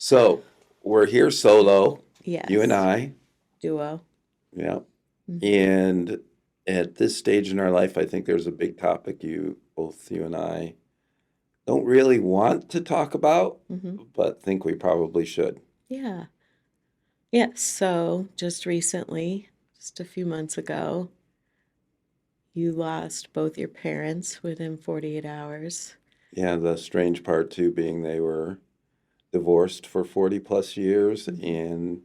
So we're here solo, you and Yes, I. duo. Yeah. Hmm. And at this stage in our life, I think there's a big topic both you and I don't really want to talk about, Hmm. but think we probably should. Yeah. Yes. So just recently, just a few months ago, you lost both your parents within 48 hours. Yeah, the strange part too being they were divorced for 40 plus years Hmm. and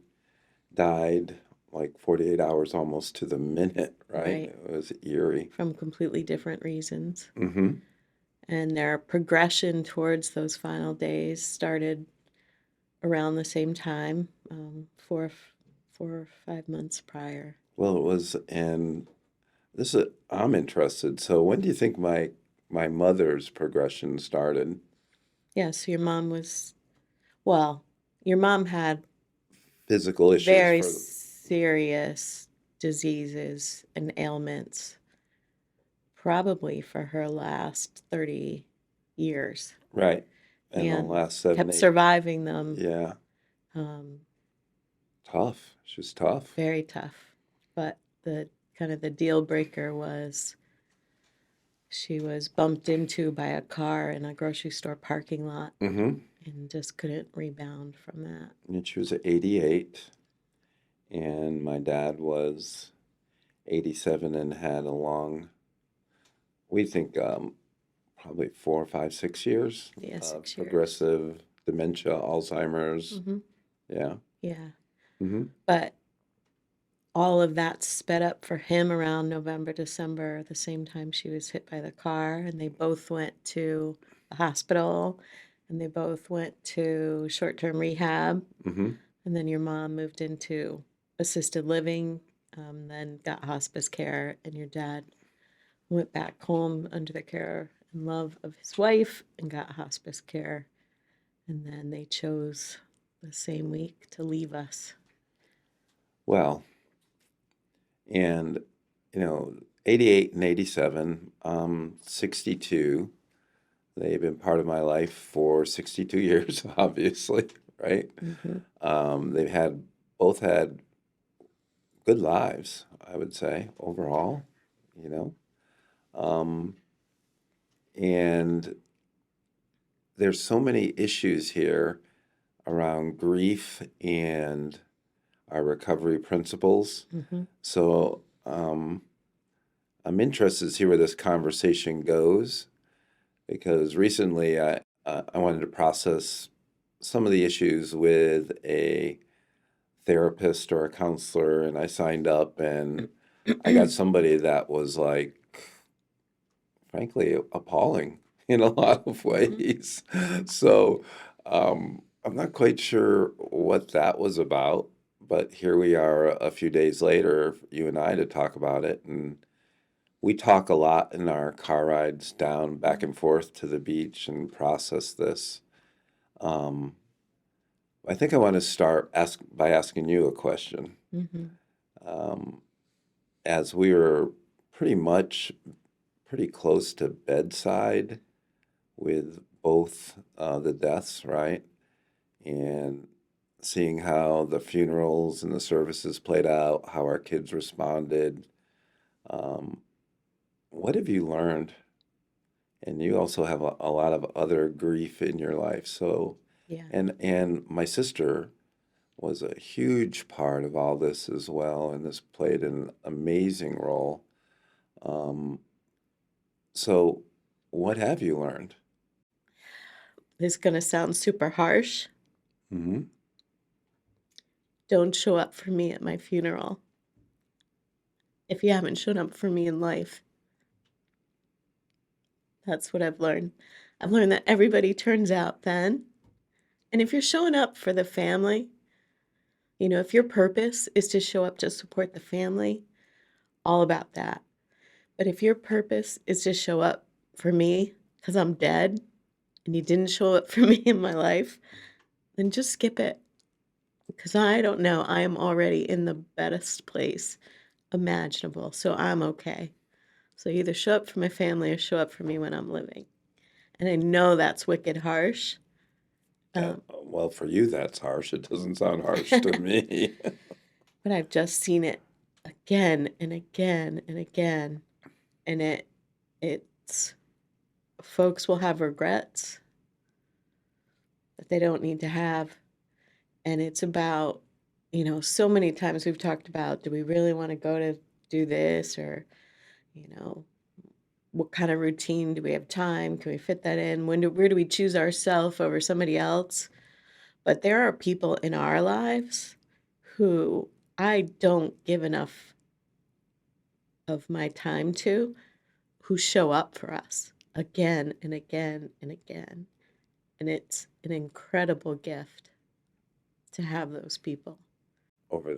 died like 48 hours almost to the minute, right? Right. It was eerie. From completely different reasons. Mm-hmm. And their progression towards those final days started around the same time, 4 or 5 months prior. Well, it was, and I'm interested. So when do you think my mother's progression started? Yeah. So your mom was, well, your mom had Physical issues very for serious diseases and ailments, probably for her last 30 years, right, and the and last seven, kept eight, surviving them. yeah, Um, tough. She's tough. Very tough. But the kind of the deal breaker was she was bumped into by a car in a grocery store parking lot Mm-hmm. and just couldn't rebound from that. And she was 88, and my dad was 87 and had a long, we think probably 4, 5, 6 years Yeah, of 6 years. progressive dementia, Alzheimer's. Hmm. Yeah. Yeah. Mm-hmm. But all of that sped up for him around November, December, the same time she was hit by the car. And they both went to the hospital and they both went to short term rehab. Mm-hmm. And then your mom moved into assisted living, then got hospice care. And your dad went back home under the care and love of his wife and got hospice care. And then they chose the same week to leave us. Well, and 88 and 87, 62. They've been part of my life for 62 years, obviously, right? Hmm. They've had both had good lives, I would say, overall, you know. Um, and there's so many issues here around grief and our recovery principles. Hmm. So I'm interested to see where this conversation goes because recently I wanted to process some of the issues with a therapist or a counselor, and I signed up, and I got somebody that was like, frankly, appalling in a lot of Hmm. ways. So I'm not quite sure what that was about, but here we are a few days later, you and I, to talk about it, and we talk a lot in our car rides down back and forth to the beach and process this. Um, I think I want to start by asking you a question. Hmm. Um, as we were pretty much pretty close to bedside with both the deaths, right? And seeing how the funerals and the services played out, how our kids responded. Um, what have you learned? And you also have a lot of other grief in your life. So, Yeah. and my sister was a huge part of all this as well, and this played an amazing role. Um, so, what have you learned? This is going to sound super harsh. Hmm. Don't show up for me at my funeral if you haven't shown up for me in life. That's what I've learned. I've learned that everybody turns out then. And if you're showing up for the family, if your purpose is to show up to support the family, all about that. But if your purpose is to show up for me because I'm dead and you didn't show up for me in my life, then just skip it. Because I don't know. I am already in the best place imaginable. So I'm okay. So either show up for my family or show up for me when I'm living. And I know that's wicked harsh, Well, for you, that's harsh. It doesn't sound harsh to me. But I've just seen it again and again and again, and it's folks will have regrets that they don't need to have, and it's about, so many times we've talked about, do we really want to go to do this, or you know what kind of routine do we have time, can we fit that in, where do we choose ourselves over somebody else? But there are people in our lives who I don't give enough of my time to, who show up for us again and again and again. And it's an incredible gift to have those people. Over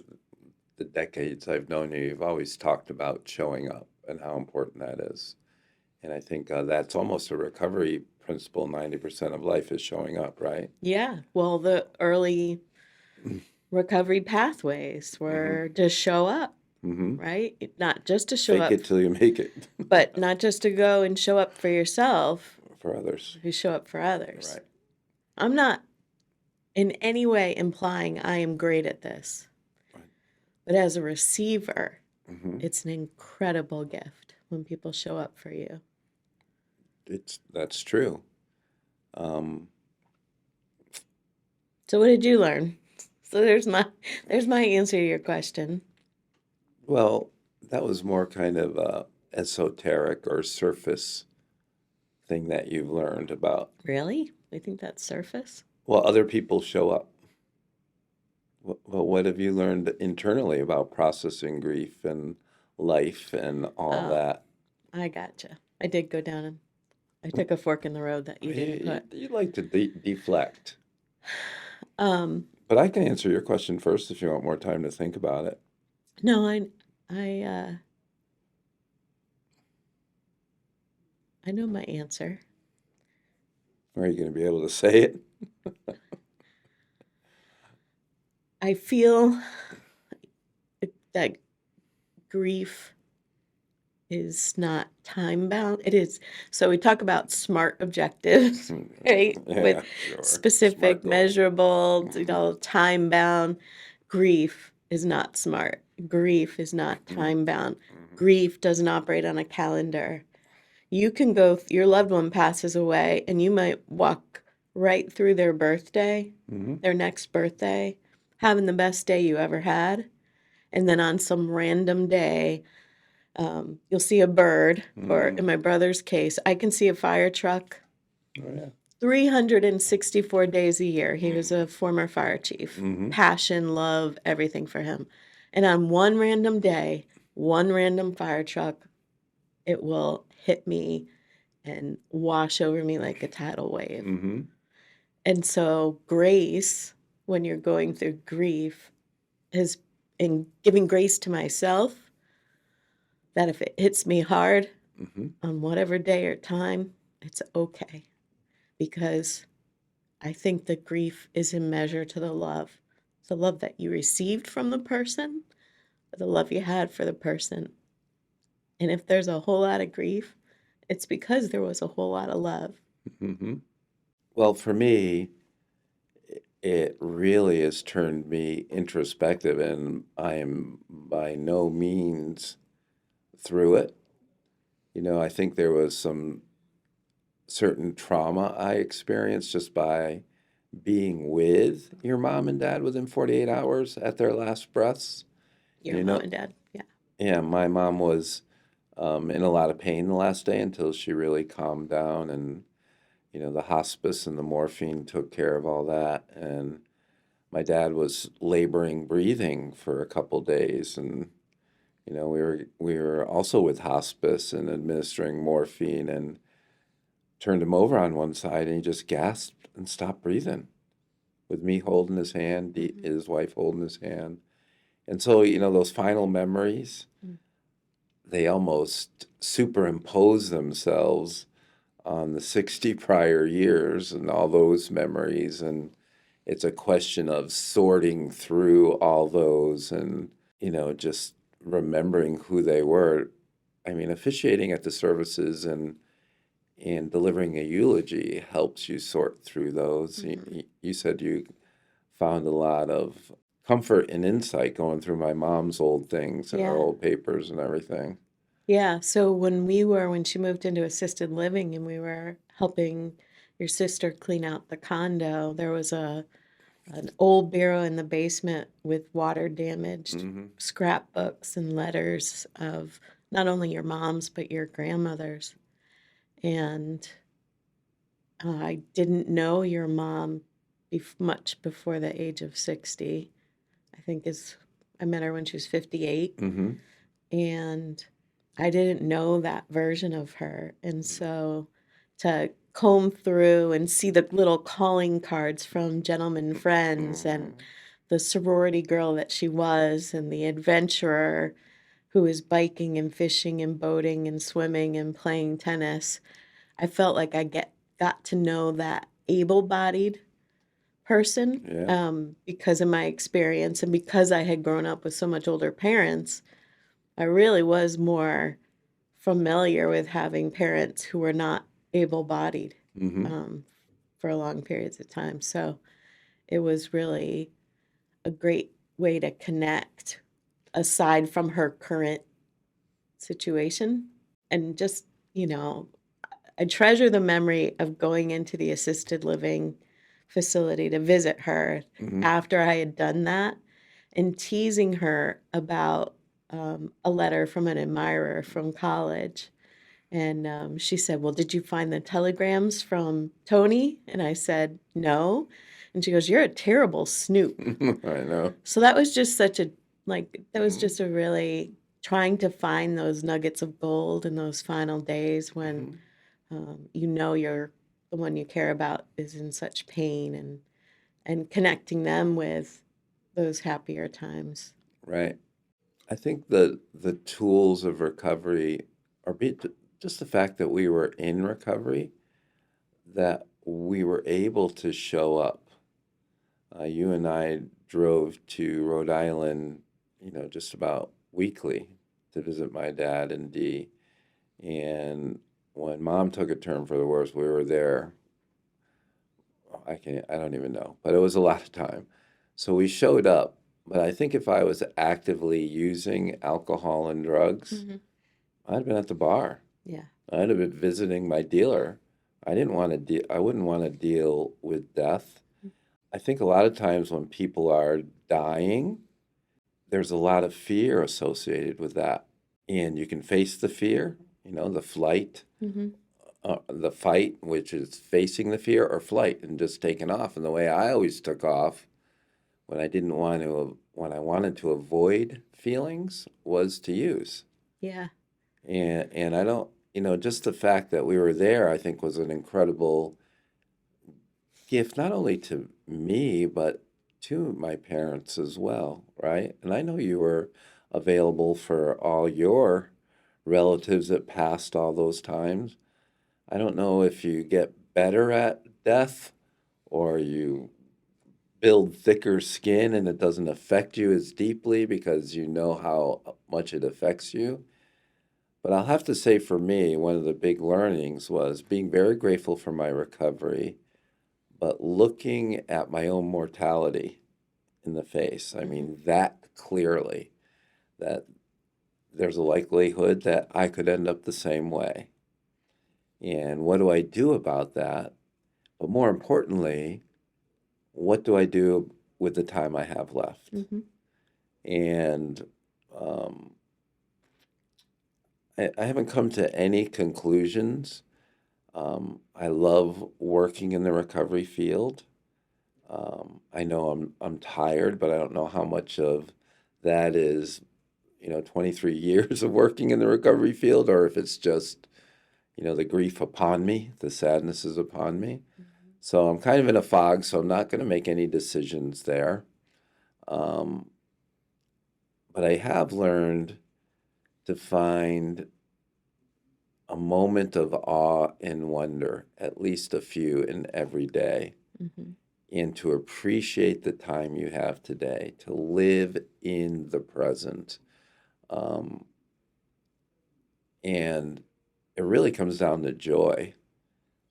the decades I've known you, you've always talked about showing up and how important that is. And I think that's almost a recovery principle. 90% of life is showing up, right? Yeah. Well, the early recovery pathways were just show up, Mm-hmm. right? Not just to show Fake up, it till you make it. but not just to go and show up for yourself, For others. who show up for others. Right. I'm not in any way implying I am great at this. Right. But as a receiver, Mm-hmm. it's an incredible gift when people show up for you. That's true. So what did you learn? So there's my answer to your question. Well, that was more kind of a esoteric or surface thing that you've learned about. Really? We think that's surface? Well, other people show up. Well, what have you learned internally about processing grief and life and all Oh, that? I gotcha. I did go down and I took a fork in the road that you didn't put. You like to deflect. Um, But I can answer your question first if you want more time to think about it. no, I know my answer. Are you going to be able to say it? I feel that grief is not time bound. It is. So we talk about SMART objectives, right? Yeah, With sure. specific, Smart goal. measurable, time bound. Grief is not SMART. Grief is not time bound. Grief doesn't operate on a calendar. You can go, your loved one passes away, and you might walk right through their birthday, their next birthday, having the best day you ever had. And then on some random day, you'll see a bird, or in my brother's case, I can see a fire truck Oh, yeah. 364 days a year. He was a former fire chief. Passion, love, everything for him. And on one random day, one random fire truck, it will hit me and wash over me like a tidal wave. Mm-hmm. And so grace, when you're going through grief, is in giving grace to myself, that if it hits me hard on whatever day or time, it's okay. Because I think the grief is in measure to the love that you received from the person, the love you had for the person. And if there's a whole lot of grief, it's because there was a whole lot of love. Mm-hmm. Well, for me, it really has turned me introspective, and I am by no means through it. I think there was some certain trauma I experienced just by being with your mom and dad within 48 hours at their last breaths. Your mom and dad, yeah. Yeah, my mom was in a lot of pain the last day until she really calmed down, and the hospice and the morphine took care of all that. And my dad was laboring breathing for a couple days, and we were also with hospice and administering morphine, and turned him over on one side, and he just gasped and stopped breathing with me holding his hand, his wife holding his hand. And so, those final memories, they almost superimpose themselves on the 60 prior years and all those memories. And it's a question of sorting through all those and, just remembering who they were. I mean, officiating at the services and and delivering a eulogy helps you sort through those. You said you found a lot of comfort and insight going through my mom's old things and her Yeah. old papers and everything. Yeah. So when she moved into assisted living and we were helping your sister clean out the condo, there was an old bureau in the basement with water damaged Hmm. scrapbooks and letters of not only your mom's but your grandmother's. And I didn't know your mom much before the age of 60. I think is I met her when she was 58, Hmm. and I didn't know that version of her. And so to comb through and see the little calling cards from gentlemen friends and the sorority girl that she was and the adventurer who was biking and fishing and boating and swimming and playing tennis, I felt like got to know that able-bodied person, Yeah. because of my experience and because I had grown up with so much older parents. I really was more familiar with having parents who were not able-bodied, Hmm. um, for long periods of time. So it was really a great way to connect aside from her current situation. And just, you know, I treasure the memory of going into the assisted living facility to visit her Hmm. after I had done that and teasing her about a letter from an admirer from college. And she said, "Well, did you find the telegrams from Tony?" And I said, "No." And she goes, "You're a terrible snoop." I know. So that was just such a that was Hmm. just a really trying to find those nuggets of gold in those final days when Hmm. you know the one you care about is in such pain, and connecting them with those happier times. Right. I think the tools of recovery are just the fact that we were in recovery, that we were able to show up. You and I drove to Rhode Island, just about weekly to visit my dad and Dee. And when mom took a turn for the worse, we were there. I don't even know, but it was a lot of time. So we showed up. But I think if I was actively using alcohol and drugs, Hmm. I'd have been at the bar. Yeah. I'd have been visiting my dealer. I wouldn't want to deal with death. I think a lot of times when people are dying, there's a lot of fear associated with that. And you can face the fear, Hmm. the fight, which is facing the fear, or flight and just taking off. And the way I always took off when I wanted to avoid feelings was to use. Yeah. And I don't, just the fact that we were there, I think was an incredible gift, not only to me, but to my parents as well, right? And I know you were available for all your relatives that passed all those times. I don't know if you get better at death or you build thicker skin and it doesn't affect you as deeply because you know how much it affects you. But I'll have to say for me, one of the big learnings was being very grateful for my recovery, but looking at my own mortality in the face. I Hmm. mean, that clearly, that there's a likelihood that I could end up the same way. And what do I do about that? But more importantly, what do I do with the time I have left? Hmm. And um, I haven't come to any conclusions. I love working in the recovery field. I know I'm tired, but I don't know how much of that is, 23 years of working in the recovery field, or if it's just, the grief upon me, the sadness is upon me. So I'm kind of in a fog, so I'm not going to make any decisions there. Um, but I have learned to find a moment of awe and wonder, at least a few in every day, Hmm. and to appreciate the time you have today, to live in the present. Um, and it really comes down to joy.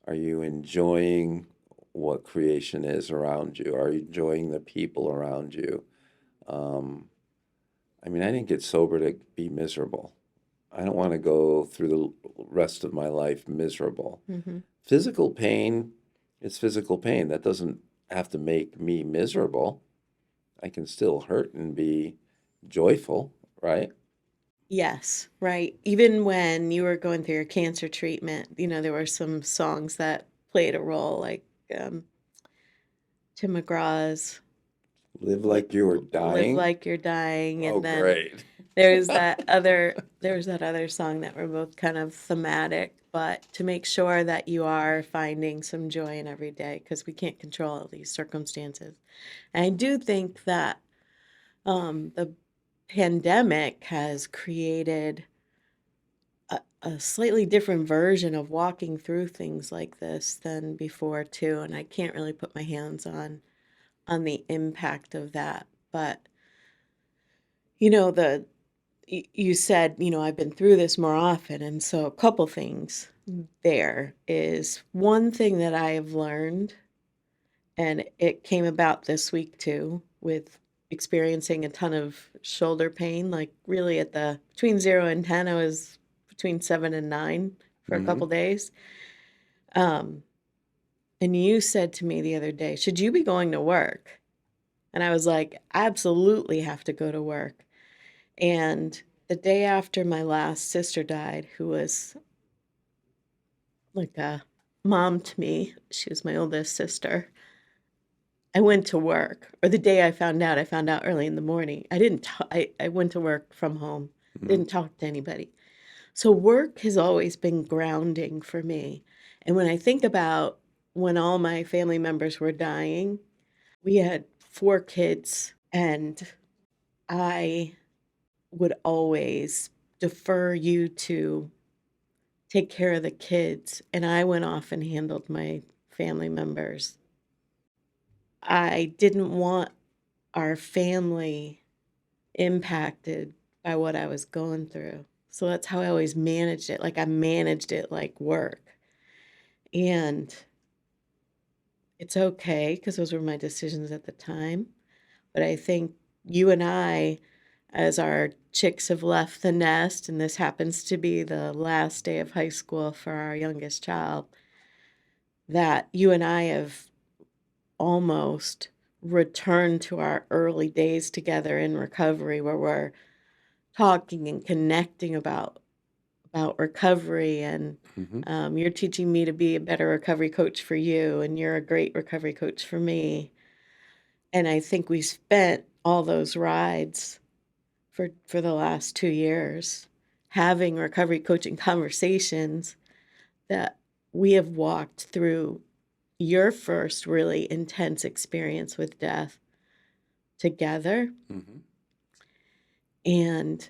Are you enjoying what creation is around you? Are you enjoying the people around you? Um, I mean, I didn't get sober to be miserable. I don't want to go through the rest of my life miserable. Mm-hmm. Physical pain is physical pain. That doesn't have to make me miserable. I can still hurt and be joyful, right? Yes, right. Even when you were going through your cancer treatment, there were some songs that played a role, like um, Tim McGraw's Live Li- like you were "Live dying. Like You're Dying," Oh, and then great. there was that other song that were both kind of thematic, but to make sure that you are finding some joy in every day, because we can't control all these circumstances. And I do think that the pandemic has created a slightly different version of walking through things like this than before too, and I can't really put my hands on the impact of that. But the you said, I've been through this more often, and so a couple things there is one thing that I have learned, and it came about this week too, with experiencing a ton of shoulder pain, like really at the between 0 and 10, I was between 7 and 9 for a Hmm. couple days. Um, and you said to me the other day, "Should you be going to work?" And I was like, "I absolutely have to go to work." And the day after my last sister died, who was like a mom to me, she was my oldest sister. I went to work, or the day I found out early in the morning. I didn't ta I went to work from home, Hmm. didn't talk to anybody. So work has always been grounding for me. And when I think about when all my family members were dying, we had 4 kids, and I would always defer you to take care of the kids, and I went off and handled my family members. I didn't want our family impacted by what I was going through. So that's how I always managed it. Like I managed it like work. And it's okay because those were my decisions at the time. But I think you and I, as our chicks have left the nest, and this happens to be the last day of high school for our youngest child, that you and I have almost returned to our early days together in recovery, where we're talking and connecting about recovery, and Hmm. you're teaching me to be a better recovery coach for you, and you're a great recovery coach for me. And I think we spent all those rides for the last 2 years having recovery coaching conversations that we have walked through your first really intense experience with death together. Hmm. And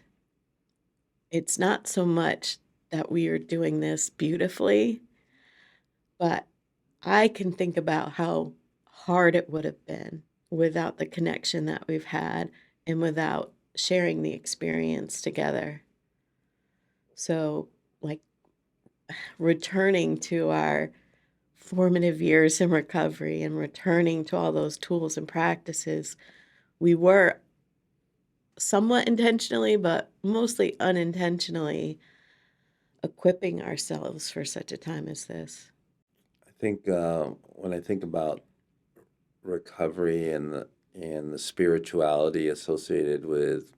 it's not so much that we are doing this beautifully, but I can think about how hard it would have been without the connection that we've had and without sharing the experience together. So, like, returning to our formative years in recovery and returning to all those tools and practices, we were somewhat intentionally, but mostly unintentionally equipping ourselves for such a time as this. I think when I think about recovery and the spirituality associated with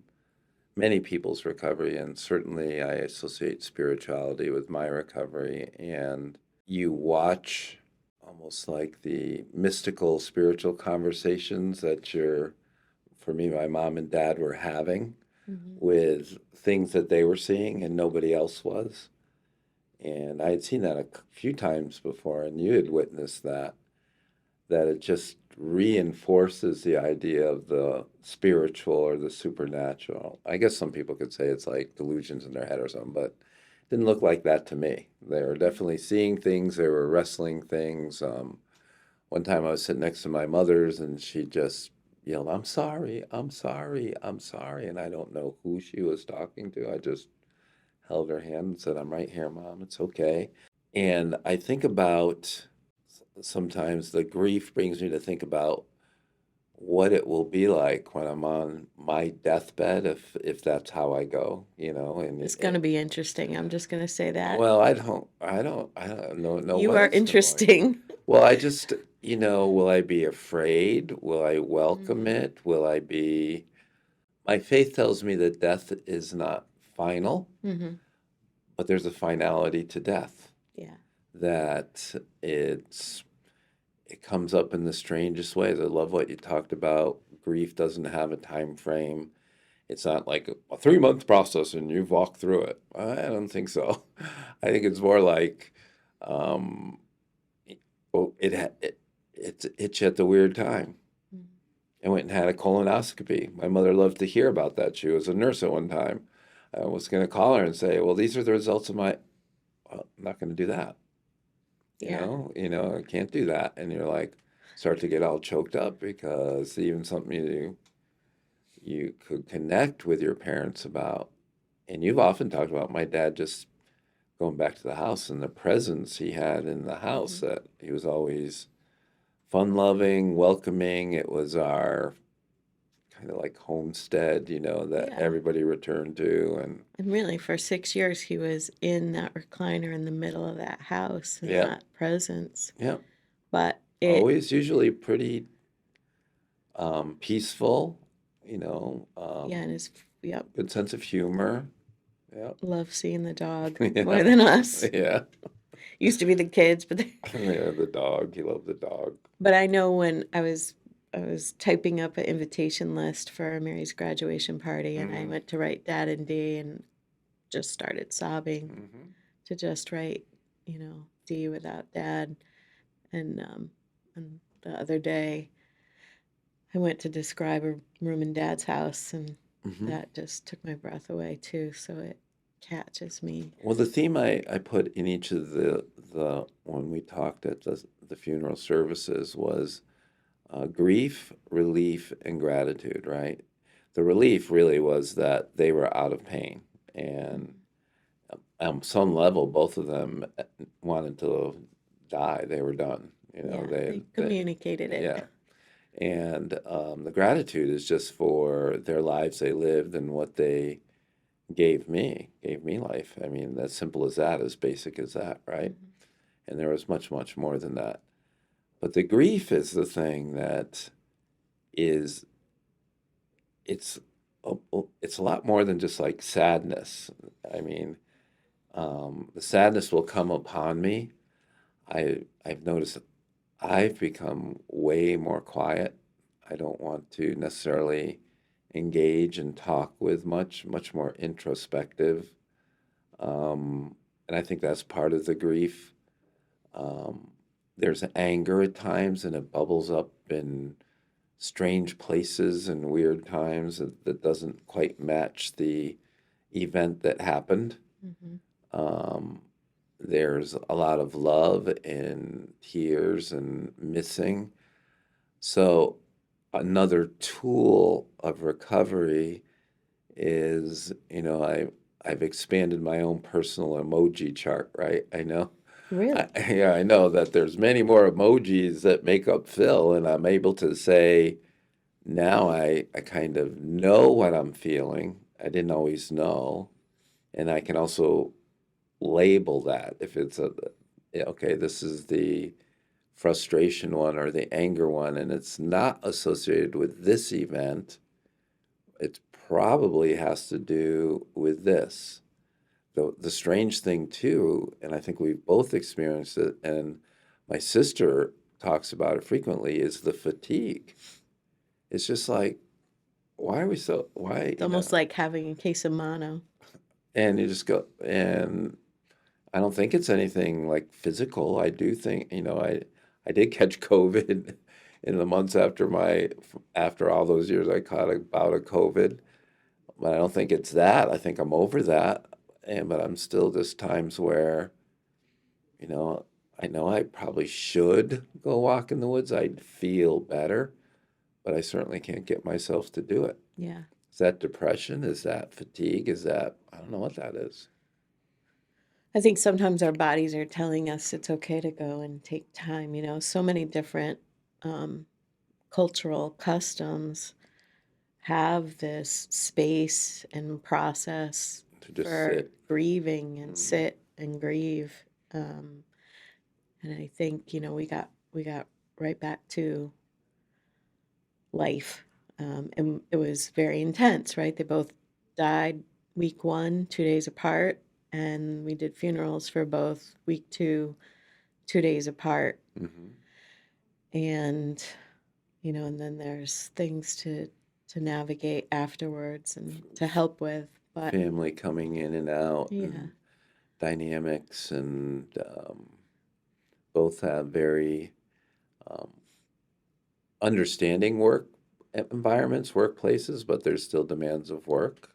many people's recovery, and certainly I associate spirituality with my recovery. And you watch almost like the mystical spiritual conversations that for me, my mom and dad were having Mhm. with things that they were seeing and nobody else was. And I had seen that a few times before, and you had witnessed that it just reinforces the idea of the spiritual or the supernatural. I guess some people could say it's like delusions in their head or something, but it didn't look like that to me. They were definitely seeing things, they were wrestling things. One time I was sitting next to my mother's and she just yelled, "I'm sorry, I'm sorry, I'm sorry." And I don't know who she was talking to. I just held her hand and said, "I'm right here, Mom. It's okay." And I think about sometimes the grief brings me to think about what it will be like when I'm on my deathbed if that's how I go, and It's going to be interesting. I'm just going to say that. well, I don't know You what are it's gonna like. interesting. Well, I just, will I be afraid? Will I welcome Hmm. it? My faith tells me that death is not final, Hmm. but there's a finality to death, Yeah. that it comes up in the strangest ways. I love what you talked about. Grief doesn't have a time frame. It's not like a 3 month process and you've walked through it. I don't think so. I think it's more like, um, well, it hit you at the weird time. Mhm. I went and had a colonoscopy. My mother loved to hear about that. She was a nurse at one time. I was going to call her and say, "Well, these are the results of my." Well, I'm not going to do that. Yeah. I can't do that. And you're like, start to get all choked up because even something you could connect with your parents about. And you've often talked about my dad just going back to the house and the presence he had in the house, Hmm. that he was always fun loving, welcoming. It was our kind of like homestead, that Yeah. everybody returned to. And And really, for 6 years, he was in that recliner in the middle of that house and yeah, that presence. yeah, But it, always usually pretty peaceful, yeah, and his, yep, good sense of humor. Yeah. love seeing the dog more Yeah. than us. Yeah. Used to be the kids, but Yeah, the dog. He loved the dog. but I know when I was typing up an invitation list for Mary's graduation party, and I Hmm. went to write Dad and Dee, and just started sobbing Hmm. to just write, Dee without Dad, and the other day I went to describe a room in Dad's house, and Hmm. that just took my breath away too. So it catches me. Well, the theme I put in each of the when we talked at the funeral services was grief, relief, and gratitude, right? The relief really was that they were out of pain. And Mhm. on some level, both of them wanted to die. They were done. Yeah, they they communicated it. yeah. And the gratitude is just for their lives they lived and what they gave me life. I mean, as simple as that, as basic as that, right? Mhm. And there was much, much more than that. But the grief is the thing that is it's it's a lot more than just like sadness. I mean, the sadness will come upon me. I've noticed I've become way more quiet. I don't want to necessarily engage and talk with much more introspective. And I think that's part of the grief. Um, there's anger at times, and it bubbles up in strange places and weird times that doesn't quite match the event that happened. Mhm. Um, there's a lot of love and tears and missing. So, another tool of recovery is, I've expanded my own personal emoji chart, right? I know. Really? Yeah, I know that there's many more emojis that make up Phil, and I'm able to say now I kind of know what I'm feeling. I didn't always know, and I can also label that if it's yeah, okay, this is the frustration one or the anger one, and it's not associated with this event. It probably has to do with this. The strange thing too, and I think we've both experienced it, and my sister talks about it frequently, is the fatigue. It's just like, why are we so why, It's almost like having a case of mono. and you just go, and I don't think it's anything like physical. I do think, I did catch COVID in the months after all those years I caught a bout of COVID, but I don't think it's that. I think I'm over that. But I'm still just times where, you know, I know I probably should go walk in the woods. I'd feel better, but I certainly can't get myself to do it. Yeah. Is that depression? Is that fatigue? Is that, I don't know what that is. I think sometimes our bodies are telling us it's okay to go and take time, so many different um, cultural customs have this space and process to just for sit. grieving and Mhm. sit and grieve. Um, and I think, we got right back to life. And it was very intense, right? They both died week 1, 2 days apart, and we did funerals for both week 2, 2 days apart. Mhm. And, and then there's things to navigate afterwards and to help with. But Family coming in and out yeah, and dynamics, and both have very um, understanding work environments, workplaces, but there's still demands of work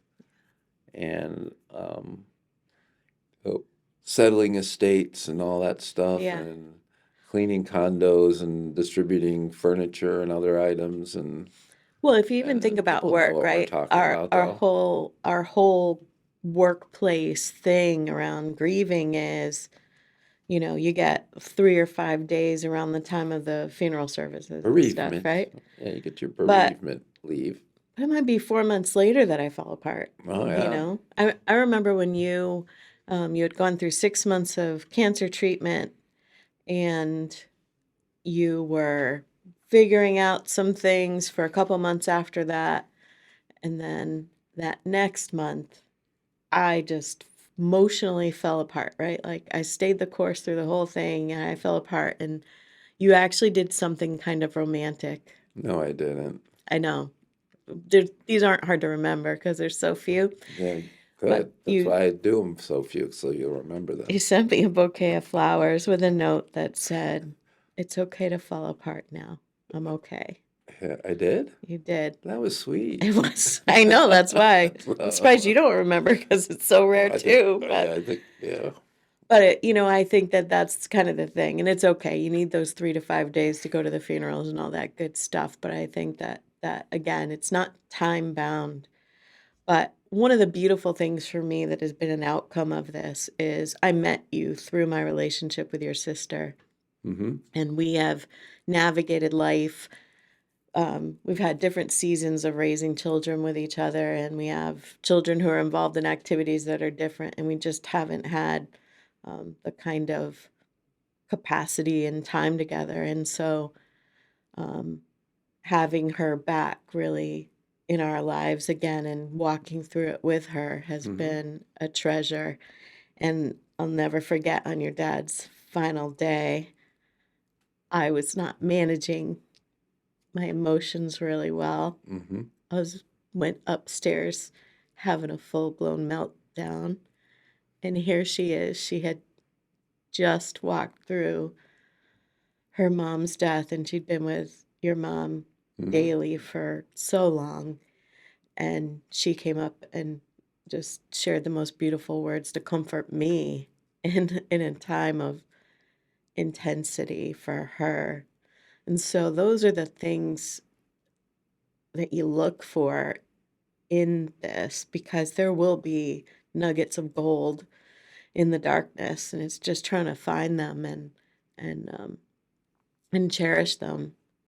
and oh, settling estates and all that stuff, yeah. and cleaning condos and distributing furniture and other items, Well, if you even think and about people know work, what we're right? talking Our about, our though. whole our whole workplace thing around grieving is, you get 3 or 5 days around the time of the funeral services and stuff, Bereavement. right? Yeah, you get your But bereavement leave. it might be 4 months later that I fall apart. Oh yeah. I remember when you had gone through 6 months of cancer treatment, and you were figuring out some things for a couple months after that. And then that next month, I just emotionally fell apart, right? Like I stayed the course through the whole thing and I fell apart. And you actually did something kind of romantic. No, I didn't. I know. These aren't hard to remember because there's so few, Yeah, but good. That's you why I do them so few, so you'll remember you them. sent me a bouquet of flowers with a note that said, "It's okay to fall apart now. I'm okay." Yeah, I did? You did. That was sweet. It was. I know, that's why. I'm surprised you don't remember because it's so rare I think, too. yeah, But I think, yeah. I think that that's kind of the thing, and it's okay. You need those 3 to 5 days to go to the funerals and all that good stuff. But I think that again, it's not time bound. But one of the beautiful things for me that has been an outcome of this is I met you through my relationship with your sister, Mm-hmm. and we have navigated life. We've had different seasons of raising children with each other, and we have children who are involved in activities that are different, and we just haven't had the kind of capacity and time together. And so, um, having her back really in our lives again and walking through it with her has Mm-hmm. been a treasure. And I'll never forget on your dad's final day, I was not managing my emotions really well. Mm-hmm. I was went upstairs having a full-blown meltdown, and here she is. She had just walked through her mom's death, and she'd been with your mom Mm-hmm. daily for so long, and she came up and just shared the most beautiful words to comfort me in a time of intensity for her. And so those are the things that you look for in this, because there will be nuggets of gold in the darkness, and it's just trying to find them and and cherish them.